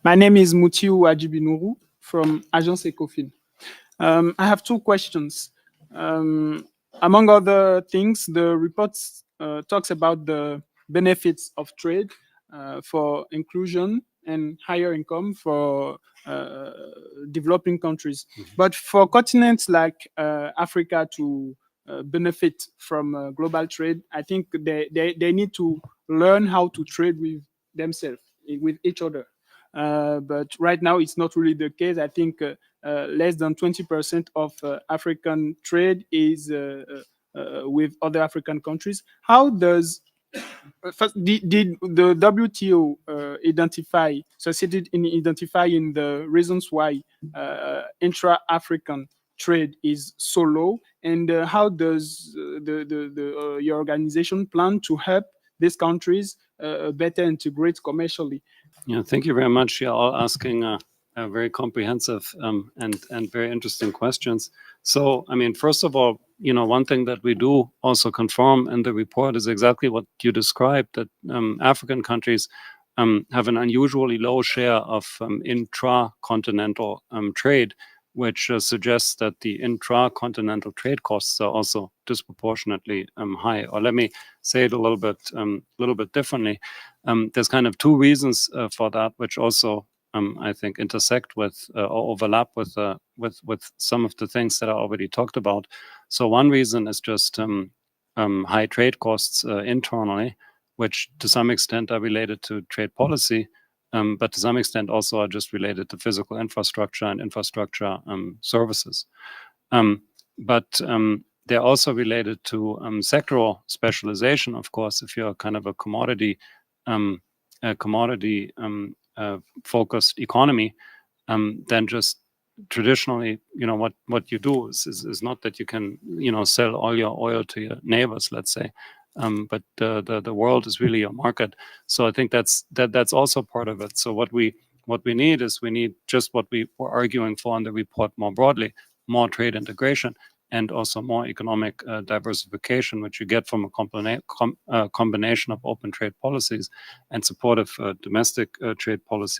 My name is Moutiou Adjibi from Agence Ecofin. I have two questions. Among other things, the report talks about the benefits of trade for inclusion and higher income for developing countries. But for continents like Africa to benefit from global trade, I think they need to learn how to trade with themselves, with each other. But right now, it's not really the case. I think less than 20% of African trade is with other African countries. How does first, did the WTO succeeded in identifying the reasons why intra-African trade is so low, and how does your organization plan to help these countries better integrate commercially? Yeah, thank you very much. You're all asking very comprehensive and very interesting questions. So, I mean, first of all, one thing that we do also confirm in the report is exactly what you described, that African countries have an unusually low share of intra-continental trade, which suggests that the intra-continental trade costs are also disproportionately high. Or let me say it a little bit differently. There's kind of two reasons for that, which also I think intersect with or overlap with some of the things that I already talked about. So one reason is just high trade costs internally, which to some extent are related to trade policy, but to some extent also are just related to physical infrastructure and infrastructure services. But they're also related to sectoral specialization. Of course, if you're kind of a commodity focused economy, then just traditionally, what you do is not that you can, sell all your oil to your neighbors, let's say, but the world is really a market. So I think that's also part of it. So what we need is just what we were arguing for in the report more broadly, more trade integration, and also more economic diversification, which you get from a combination of open trade policies and supportive domestic trade policies.